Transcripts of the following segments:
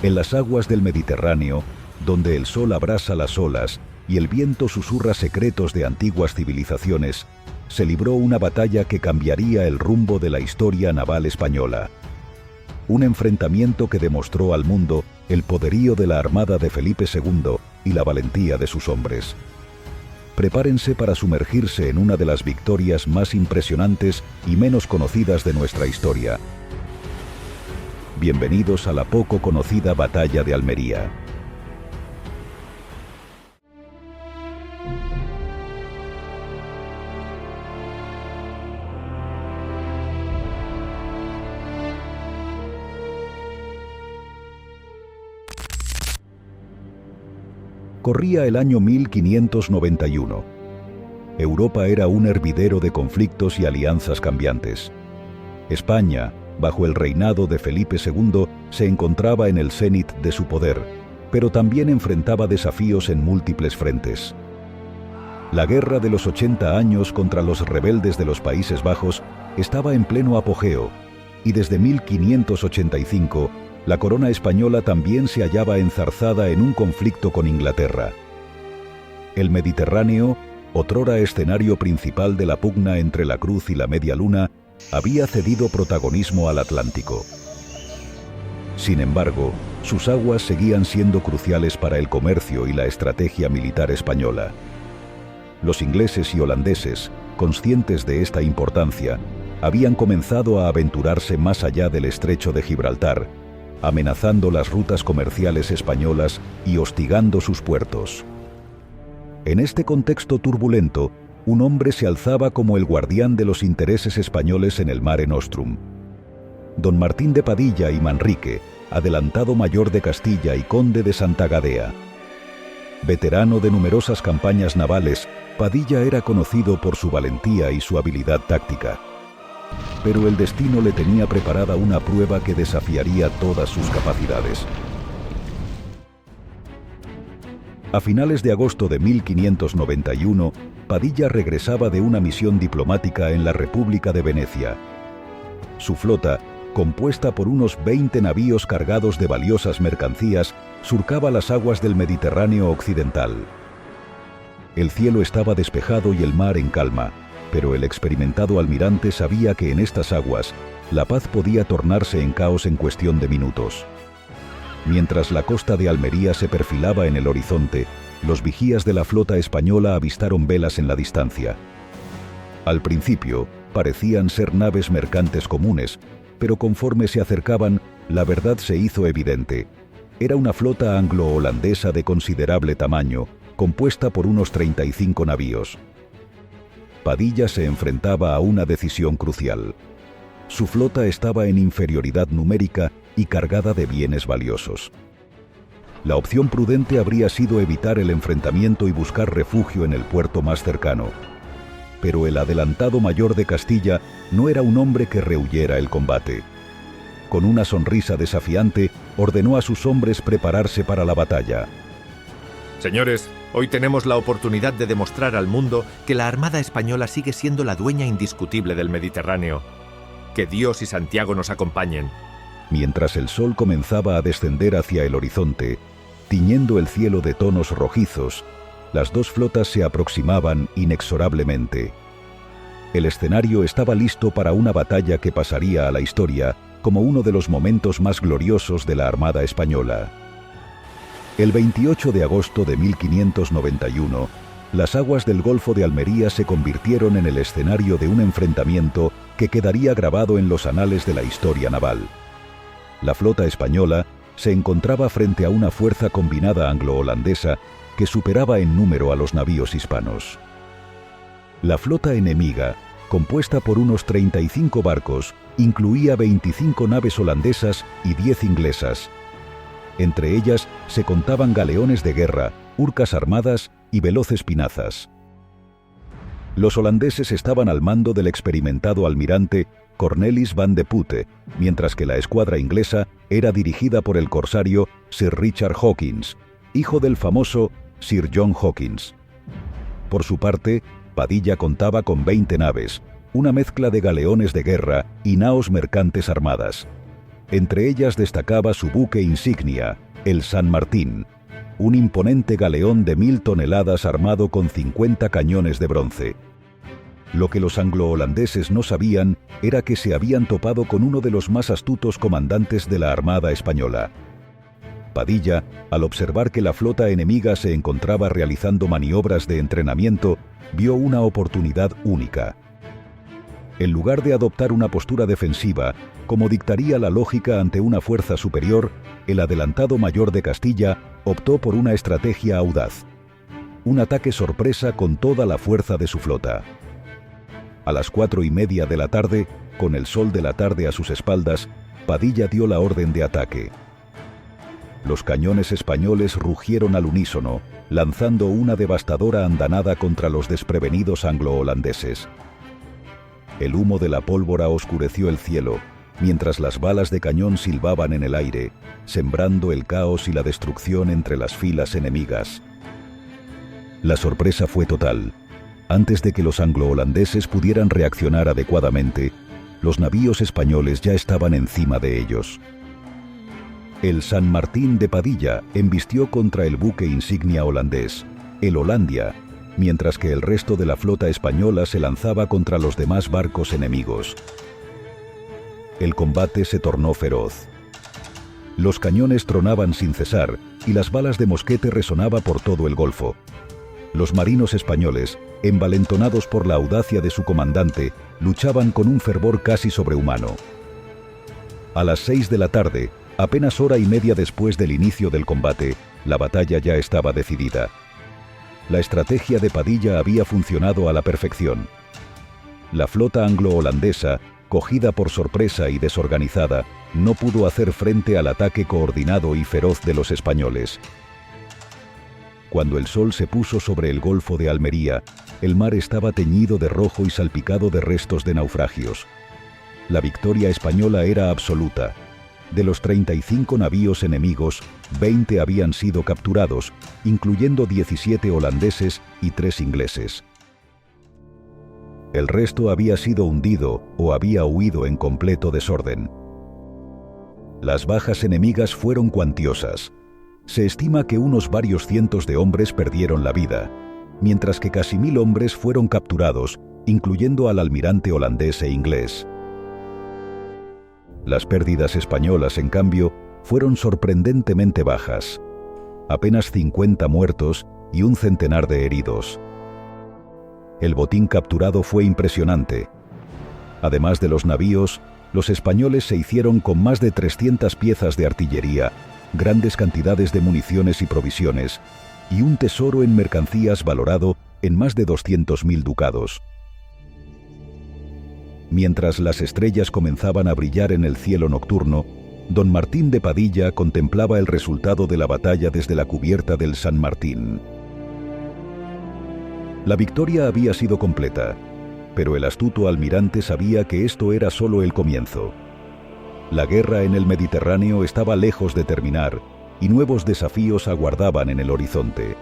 En las aguas del Mediterráneo, donde el sol abrasa las olas y el viento susurra secretos de antiguas civilizaciones, se libró una batalla que cambiaría el rumbo de la historia naval española. Un enfrentamiento que demostró al mundo el poderío de la armada de Felipe II y la valentía de sus hombres. Prepárense para sumergirse en una de las victorias más impresionantes y menos conocidas de nuestra historia. Bienvenidos a la poco conocida Batalla de Almería. Corría el año 1591. Europa era un hervidero de conflictos y alianzas cambiantes. España, bajo el reinado de Felipe II, se encontraba en el cenit de su poder, pero también enfrentaba desafíos en múltiples frentes. La guerra de los 80 años contra los rebeldes de los Países Bajos estaba en pleno apogeo, y desde 1585, la corona española también se hallaba enzarzada en un conflicto con Inglaterra. El Mediterráneo, otrora escenario principal de la pugna entre la Cruz y la Media Luna, había cedido protagonismo al Atlántico. Sin embargo, sus aguas seguían siendo cruciales para el comercio y la estrategia militar española. Los ingleses y holandeses, conscientes de esta importancia, habían comenzado a aventurarse más allá del estrecho de Gibraltar, amenazando las rutas comerciales españolas y hostigando sus puertos. En este contexto turbulento, un hombre se alzaba como el guardián de los intereses españoles en el Mare Nostrum. Don Martín de Padilla y Manrique, adelantado mayor de Castilla y conde de Santa Gadea. Veterano de numerosas campañas navales, Padilla era conocido por su valentía y su habilidad táctica. Pero el destino le tenía preparada una prueba que desafiaría todas sus capacidades. A finales de agosto de 1591, Padilla regresaba de una misión diplomática en la República de Venecia. Su flota, compuesta por unos 20 navíos cargados de valiosas mercancías, surcaba las aguas del Mediterráneo occidental. El cielo estaba despejado y el mar en calma, pero el experimentado almirante sabía que en estas aguas, la paz podía tornarse en caos en cuestión de minutos. Mientras la costa de Almería se perfilaba en el horizonte, los vigías de la flota española avistaron velas en la distancia. Al principio, parecían ser naves mercantes comunes, pero conforme se acercaban, la verdad se hizo evidente. Era una flota anglo-holandesa de considerable tamaño, compuesta por unos 35 navíos. Padilla se enfrentaba a una decisión crucial. Su flota estaba en inferioridad numérica y cargada de bienes valiosos. La opción prudente habría sido evitar el enfrentamiento y buscar refugio en el puerto más cercano. Pero el adelantado mayor de Castilla no era un hombre que rehuyera el combate. Con una sonrisa desafiante, ordenó a sus hombres prepararse para la batalla. Señores, hoy tenemos la oportunidad de demostrar al mundo que la Armada Española sigue siendo la dueña indiscutible del Mediterráneo. Que Dios y Santiago nos acompañen. Mientras el sol comenzaba a descender hacia el horizonte, tiñendo el cielo de tonos rojizos, las dos flotas se aproximaban inexorablemente. El escenario estaba listo para una batalla que pasaría a la historia como uno de los momentos más gloriosos de la Armada Española. El 28 de agosto de 1591, las aguas del Golfo de Almería se convirtieron en el escenario de un enfrentamiento que quedaría grabado en los anales de la historia naval. La flota española se encontraba frente a una fuerza combinada anglo-holandesa que superaba en número a los navíos hispanos. La flota enemiga, compuesta por unos 35 barcos, incluía 25 naves holandesas y 10 inglesas. Entre ellas se contaban galeones de guerra, urcas armadas y veloces pinazas. Los holandeses estaban al mando del experimentado almirante Cornelis van de Putte, mientras que la escuadra inglesa era dirigida por el corsario Sir Richard Hawkins, hijo del famoso Sir John Hawkins. Por su parte, Padilla contaba con 20 naves, una mezcla de galeones de guerra y naos mercantes armadas. Entre ellas destacaba su buque insignia, el San Martín, un imponente galeón de 1000 toneladas armado con 50 cañones de bronce. Lo que los anglo-holandeses no sabían era que se habían topado con uno de los más astutos comandantes de la Armada española. Padilla, al observar que la flota enemiga se encontraba realizando maniobras de entrenamiento, vio una oportunidad única. En lugar de adoptar una postura defensiva, como dictaría la lógica ante una fuerza superior, el adelantado mayor de Castilla optó por una estrategia audaz: un ataque sorpresa con toda la fuerza de su flota. A las 4:30 de la tarde, con el sol de la tarde a sus espaldas, Padilla dio la orden de ataque. Los cañones españoles rugieron al unísono, lanzando una devastadora andanada contra los desprevenidos anglo-holandeses. El humo de la pólvora oscureció el cielo, mientras las balas de cañón silbaban en el aire, sembrando el caos y la destrucción entre las filas enemigas. La sorpresa fue total. Antes de que los anglo-holandeses pudieran reaccionar adecuadamente, los navíos españoles ya estaban encima de ellos. El San Martín de Padilla embistió contra el buque insignia holandés, el Hollandia, mientras que el resto de la flota española se lanzaba contra los demás barcos enemigos. El combate se tornó feroz. Los cañones tronaban sin cesar y las balas de mosquete resonaban por todo el Golfo. Los marinos españoles, envalentonados por la audacia de su comandante, luchaban con un fervor casi sobrehumano. A las 6 de la tarde, apenas hora y media después del inicio del combate, la batalla ya estaba decidida. La estrategia de Padilla había funcionado a la perfección. La flota anglo-holandesa, cogida por sorpresa y desorganizada, no pudo hacer frente al ataque coordinado y feroz de los españoles. Cuando el sol se puso sobre el Golfo de Almería, el mar estaba teñido de rojo y salpicado de restos de naufragios. La victoria española era absoluta. De los 35 navíos enemigos, 20 habían sido capturados, incluyendo 17 holandeses y 3 ingleses. El resto había sido hundido o había huido en completo desorden. Las bajas enemigas fueron cuantiosas. Se estima que unos varios cientos de hombres perdieron la vida, mientras que casi 1000 hombres fueron capturados, incluyendo al almirante holandés e inglés. Las pérdidas españolas, en cambio, fueron sorprendentemente bajas. Apenas 50 muertos y un centenar de heridos. El botín capturado fue impresionante. Además de los navíos, los españoles se hicieron con más de 300 piezas de artillería, grandes cantidades de municiones y provisiones, y un tesoro en mercancías valorado en más de 200.000 ducados. Mientras las estrellas comenzaban a brillar en el cielo nocturno, don Martín de Padilla contemplaba el resultado de la batalla desde la cubierta del San Martín. La victoria había sido completa, pero el astuto almirante sabía que esto era solo el comienzo. La guerra en el Mediterráneo estaba lejos de terminar y nuevos desafíos aguardaban en el horizonte.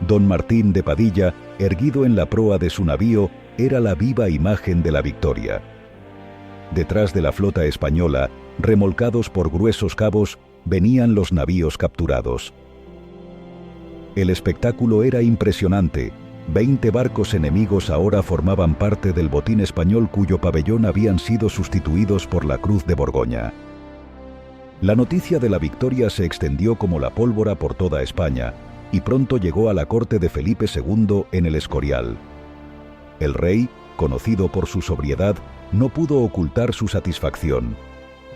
Don Martín de Padilla, erguido en la proa de su navío, era la viva imagen de la victoria. Detrás de la flota española, remolcados por gruesos cabos, venían los navíos capturados. El espectáculo era impresionante. 20 barcos enemigos ahora formaban parte del botín español cuyo pabellón habían sido sustituidos por la Cruz de Borgoña. La noticia de la victoria se extendió como la pólvora por toda España y pronto llegó a la corte de Felipe II en el Escorial. El rey, conocido por su sobriedad, no pudo ocultar su satisfacción.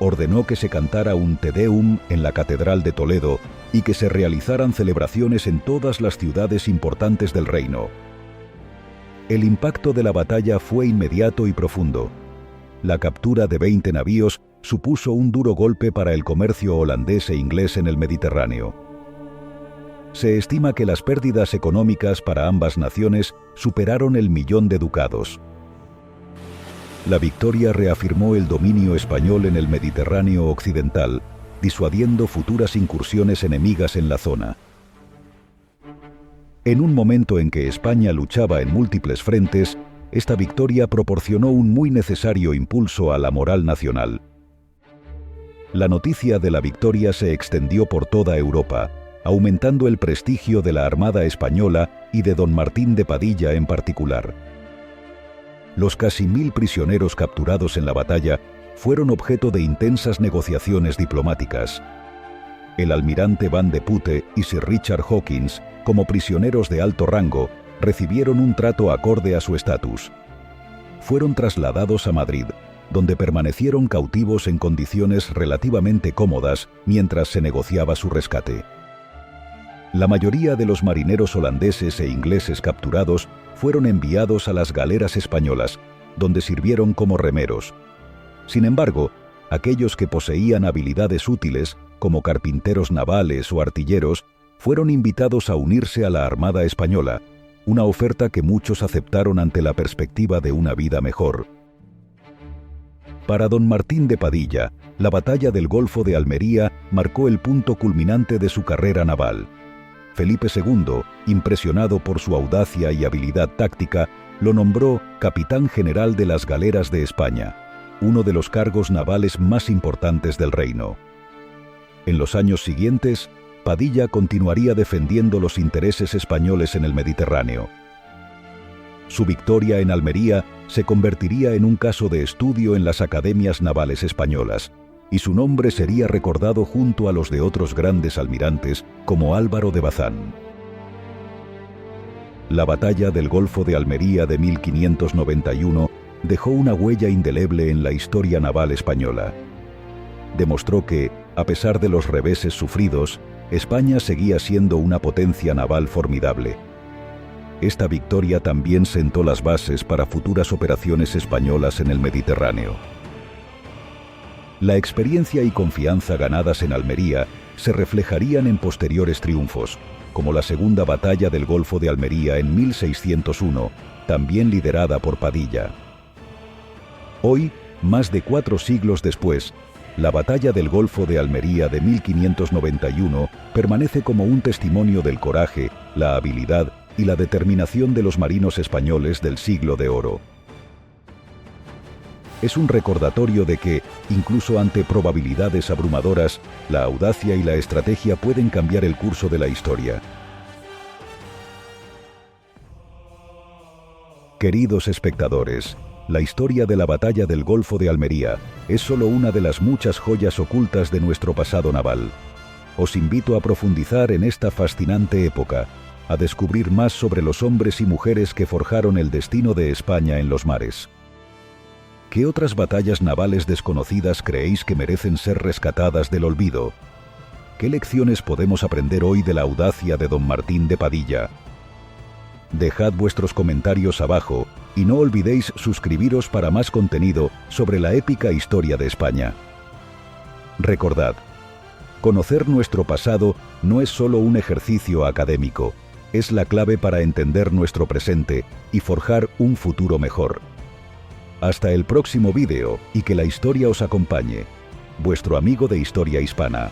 Ordenó que se cantara un Te Deum en la Catedral de Toledo y que se realizaran celebraciones en todas las ciudades importantes del reino. El impacto de la batalla fue inmediato y profundo. La captura de 20 navíos supuso un duro golpe para el comercio holandés e inglés en el Mediterráneo. Se estima que las pérdidas económicas para ambas naciones superaron el 1.000.000 de ducados. La victoria reafirmó el dominio español en el Mediterráneo occidental, disuadiendo futuras incursiones enemigas en la zona. En un momento en que España luchaba en múltiples frentes, esta victoria proporcionó un muy necesario impulso a la moral nacional. La noticia de la victoria se extendió por toda Europa, aumentando el prestigio de la Armada española y de don Martín de Padilla en particular. Los casi 1000 prisioneros capturados en la batalla fueron objeto de intensas negociaciones diplomáticas. El almirante Van de Putte y Sir Richard Hawkins, como prisioneros de alto rango, recibieron un trato acorde a su estatus. Fueron trasladados a Madrid, donde permanecieron cautivos en condiciones relativamente cómodas mientras se negociaba su rescate. La mayoría de los marineros holandeses e ingleses capturados fueron enviados a las galeras españolas, donde sirvieron como remeros. Sin embargo, aquellos que poseían habilidades útiles, como carpinteros navales o artilleros, fueron invitados a unirse a la Armada española, una oferta que muchos aceptaron ante la perspectiva de una vida mejor. Para don Martín de Padilla, la batalla del Golfo de Almería marcó el punto culminante de su carrera naval. Felipe II, impresionado por su audacia y habilidad táctica, lo nombró capitán general de las galeras de España, uno de los cargos navales más importantes del reino. En los años siguientes, Padilla continuaría defendiendo los intereses españoles en el Mediterráneo. Su victoria en Almería se convertiría en un caso de estudio en las academias navales españolas, y su nombre sería recordado junto a los de otros grandes almirantes como Álvaro de Bazán. La batalla del Golfo de Almería de 1591 dejó una huella indeleble en la historia naval española. Demostró que, a pesar de los reveses sufridos, España seguía siendo una potencia naval formidable. Esta victoria también sentó las bases para futuras operaciones españolas en el Mediterráneo. La experiencia y confianza ganadas en Almería se reflejarían en posteriores triunfos, como la Segunda Batalla del Golfo de Almería en 1601, también liderada por Padilla. Hoy, más de 4 siglos después, la Batalla del Golfo de Almería de 1591 permanece como un testimonio del coraje, la habilidad y la determinación de los marinos españoles del Siglo de Oro. Es un recordatorio de que, incluso ante probabilidades abrumadoras, la audacia y la estrategia pueden cambiar el curso de la historia. Queridos espectadores, la historia de la Batalla del Golfo de Almería es solo una de las muchas joyas ocultas de nuestro pasado naval. Os invito a profundizar en esta fascinante época, a descubrir más sobre los hombres y mujeres que forjaron el destino de España en los mares. ¿Qué otras batallas navales desconocidas creéis que merecen ser rescatadas del olvido? ¿Qué lecciones podemos aprender hoy de la audacia de don Martín de Padilla? Dejad vuestros comentarios abajo y no olvidéis suscribiros para más contenido sobre la épica historia de España. Recordad, conocer nuestro pasado no es solo un ejercicio académico, es la clave para entender nuestro presente y forjar un futuro mejor. Hasta el próximo vídeo y que la historia os acompañe. Vuestro amigo de Historia Hispana.